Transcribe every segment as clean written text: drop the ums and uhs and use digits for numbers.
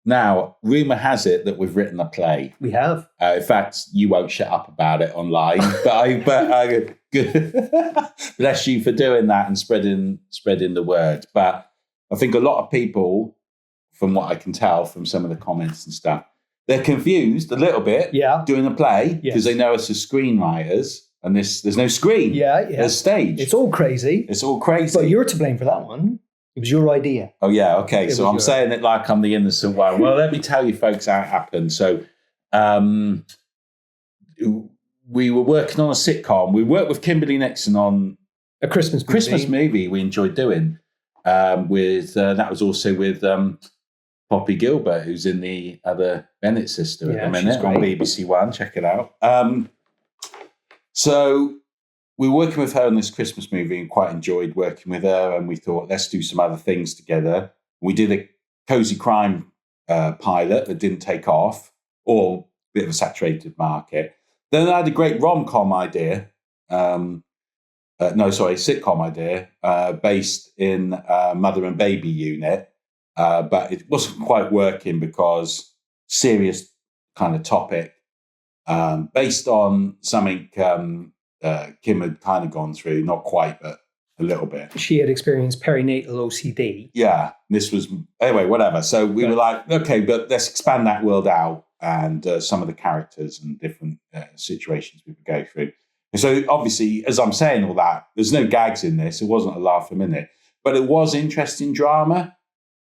Now, rumour has it that we've written a play. We have. In fact, you won't shut up about it online. but bless you for doing that and spreading the word. But I think a lot of people, from what I can tell from some of the comments and stuff, they're confused a little bit doing a play because they know us as screenwriters and there's no screen. There's stage. It's all crazy. But you're to blame for that one. It was your idea. Oh, yeah. Okay. So I'm saying it like I'm the innocent one. Well, let me tell you, folks, how it happened. So we were working on a sitcom. We worked with Kimberly Nixon on a Christmas movie we enjoyed doing. That was also with Poppy Gilbert, who's in the other Bennett sister at the minute on BBC One. Check it out. So we were working with her on this Christmas movie and quite enjoyed working with her. And we thought, let's do some other things together. We did a cozy crime pilot that didn't take off, or a bit of a saturated market. Then I had a great rom-com idea. Sitcom idea based in mother and baby unit. But it wasn't quite working because serious kind of topic based on something Kim had kind of gone through, not quite, but a little bit. She had experienced perinatal OCD. Yeah, anyway, whatever. So we were like, okay, but let's expand that world out and some of the characters and different situations we would go through. And so obviously, as I'm saying all that, there's no gags in this. It wasn't a laugh a minute, but it was interesting drama.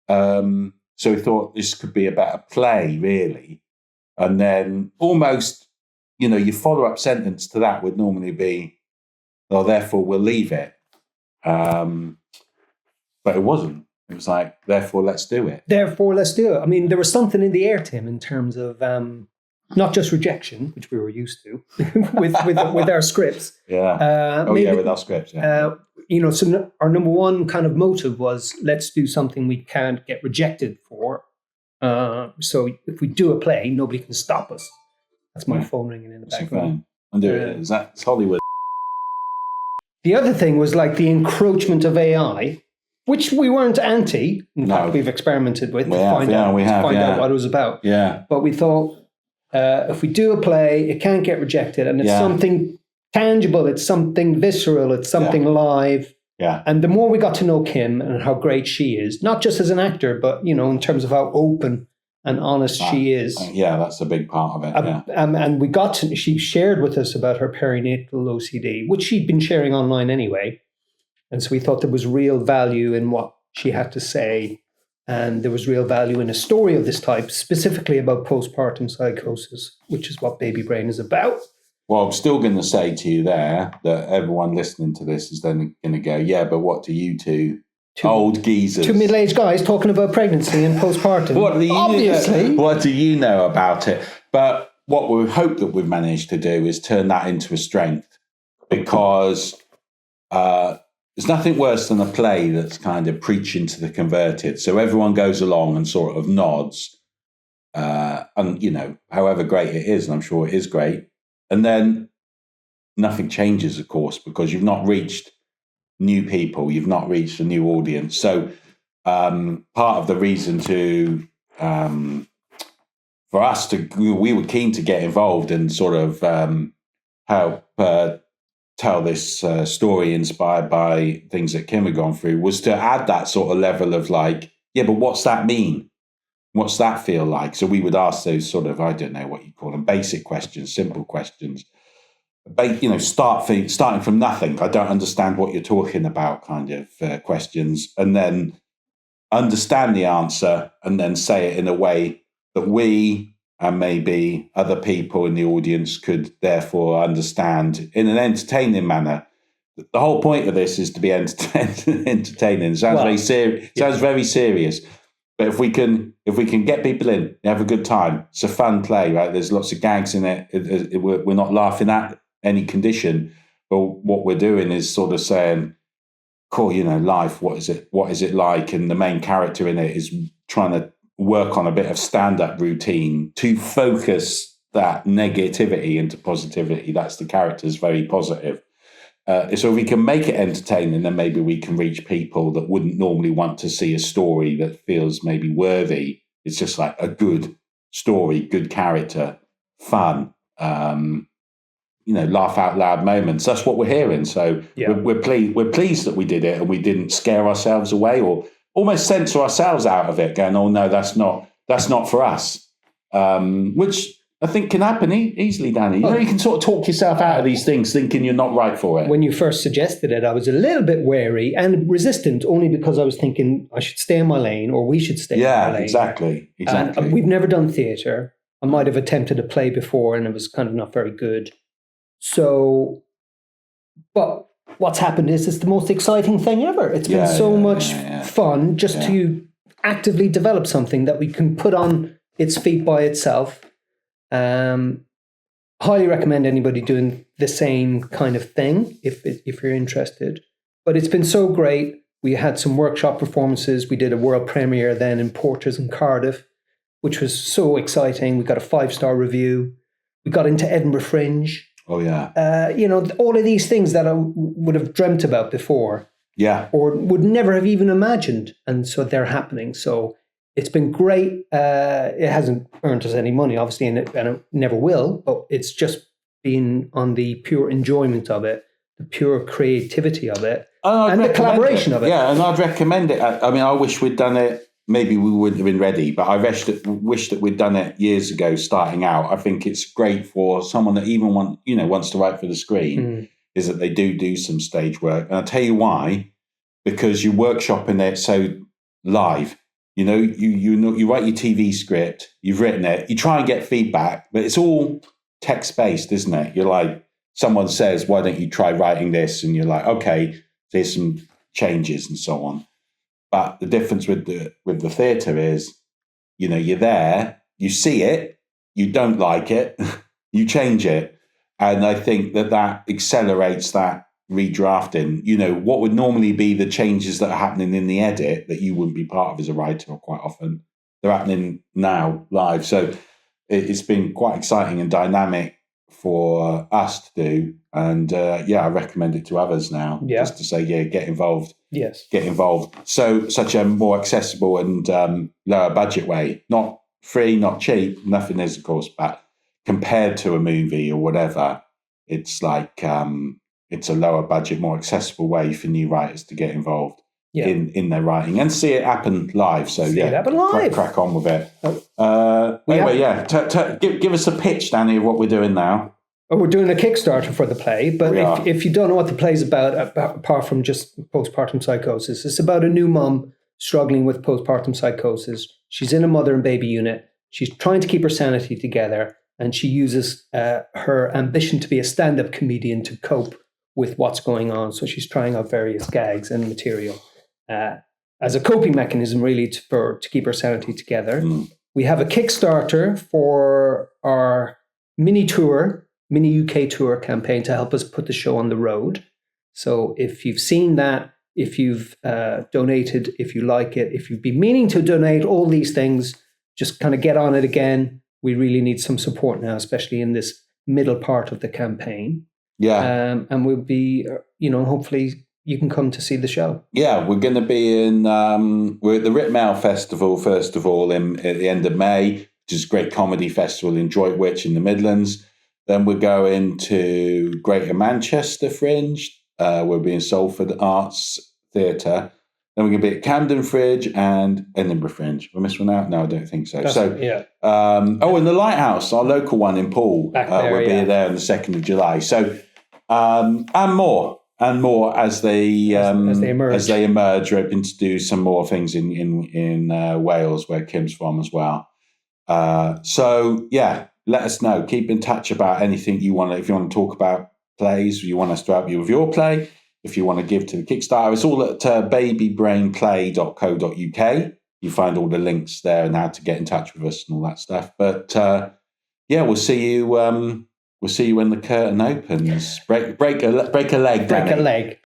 So we thought this could be a better play, really. And then almost, your follow-up sentence to that would normally be, well, therefore we'll leave it. But it wasn't. It was like, therefore, let's do it. I mean, there was something in the air, Tim, in terms of not just rejection, which we were used to with our scripts. Yeah. With our scripts. Yeah. So our number one kind of motive was, let's do something we can't get rejected for. So if we do a play, nobody can stop us. That's my phone ringing in the background. It's Hollywood. The other thing was like the encroachment of AI, which we weren't anti. In fact, we've experimented with to find out what it was about. Yeah. But we thought, if we do a play, it can't get rejected, and it's something tangible, it's something visceral, it's something live. Yeah. And the more we got to know Kim and how great she is, not just as an actor, but in terms of how open and honest she is. That's a big part of it. And she shared with us about her perinatal OCD, which she'd been sharing online anyway. And so we thought there was real value in what she had to say. And there was real value in a story of this type, specifically about postpartum psychosis, which is what Baby Brain is about. Well, I'm still going to say to you there that everyone listening to this is then going to go, yeah, but what do you two old geezers, two middle-aged guys talking about pregnancy and postpartum? What do you know about it? But what we hope that we've managed to do is turn that into a strength, because there's nothing worse than a play that's kind of preaching to the converted. So everyone goes along and sort of nods, and however great it is, and I'm sure it is great, and then nothing changes, of course, because you've not reached new people, you've not reached a new audience. So part of the reason for us we were keen to get involved and sort of help tell this story inspired by things that Kim had gone through, was to add that sort of level of like, yeah, but what's that mean? What's that feel like? So we would ask those sort of, I don't know what you call them, basic questions, simple questions. Starting from nothing. I don't understand what you're talking about kind of questions, and then understand the answer and then say it in a way that we and maybe other people in the audience could therefore understand in an entertaining manner. The whole point of this is to be entertaining. It sounds very serious. But if we can get people in, have a good time, it's a fun play, right? There's lots of gags in it. We're not laughing at any condition, but what we're doing is sort of saying, cool, life, what is it like? And the main character in it is trying to work on a bit of stand-up routine to focus that negativity into positivity. That's the character's very positive. So if we can make it entertaining, then maybe we can reach people that wouldn't normally want to see a story that feels maybe worthy It's just like a good story, good character, fun, laugh out loud moments. That's what we're hearing. So we're pleased that we did it and we didn't scare ourselves away or almost censor ourselves out of it, going, "Oh no, that's not for us," which I think can happen easily, Danny. You can sort of talk yourself out of these things thinking you're not right for it. When you first suggested it, I was a little bit wary and resistant, only because I was thinking I should stay in my lane, or we should stay in my lane. Exactly. And we've never done theatre. I might have attempted a play before and it was kind of not very good. So, but what's happened is it's the most exciting thing ever. It's been so much fun just to actively develop something that we can put on its feet by itself. Highly recommend anybody doing the same kind of thing if you're interested. But it's been so great. We had some workshop performances. We did a world premiere then in Porters and Cardiff, which was so exciting. We got a 5-star review. We got into Edinburgh Fringe. Oh, yeah. All of these things that I would have dreamt about before. Yeah. Or would never have even imagined. And so they're happening. So it's been great. It hasn't earned us any money, obviously, and it never will. But it's just been on the pure enjoyment of it, the pure creativity of it, and the collaboration of it. Yeah, and I'd recommend it. I mean, I wish we'd done it. Maybe we wouldn't have been ready, but I wish that we'd done it years ago, starting out. I think it's great for someone that even wants to write for the screen, is that they do some stage work. And I'll tell you why, because you're workshopping it so live. You write your TV script, you've written it, you try and get feedback, but it's all text-based, isn't it? You're like, someone says, "Why don't you try writing this?" And you're like, "Okay, there's some changes," and so on. But the difference with the theatre is, you're there, you see it, you don't like it, you change it. And I think that accelerates that redrafting. What would normally be the changes that are happening in the edit that you wouldn't be part of as a writer, or quite often they're happening now live. So it's been quite exciting and dynamic for us to do. And I recommend it to others now, just to say, get involved. Yes. Get involved. So such a more accessible and lower budget way, not free, not cheap, nothing is, of course, but compared to a movie or whatever, it's like it's a lower budget, more accessible way for new writers to get involved in their writing and see it happen live. So it happen live. Crack on with it. Give us a pitch, Danny, of what we're doing now. We're doing a Kickstarter for the play, but if you don't know what the play's about, apart from just postpartum psychosis, it's about a new mum struggling with postpartum psychosis. She's in a mother and baby unit. She's trying to keep her sanity together, and she uses her ambition to be a stand-up comedian to cope with what's going on. So she's trying out various gags and material as a coping mechanism, really, to keep her sanity together. We have a Kickstarter for our mini UK tour campaign to help us put the show on the road. So if you've seen that, if you've donated, if you like it, if you've been meaning to donate, all these things, just kind of get on it again. We really need some support now, especially in this middle part of the campaign. Yeah. And we'll be, hopefully you can come to see the show. Yeah, we're going to be we're at the Ritmail Festival, first of all, at the end of May, which is a great comedy festival in Droitwich in the Midlands. Then we're going to Greater Manchester Fringe. We'll be in Salford Arts Theatre. Then we're going to be at Camden Fringe and Edinburgh Fringe. We missed one out? No, I don't think so. And the Lighthouse, our local one in Poole. We'll be there on the 2nd of July. So, and more as they emerge. We're hoping to do some more things in Wales, where Kim's from as well. Let us know. Keep in touch about anything you want. If you want to talk about plays, you want us to help you with your play, if you want to give to the Kickstarter, it's all at babybrainplay.co.uk. You find all the links there and how to get in touch with us and all that stuff. But we'll see you. We'll see you when the curtain opens. Break a leg, Danny. Break a leg.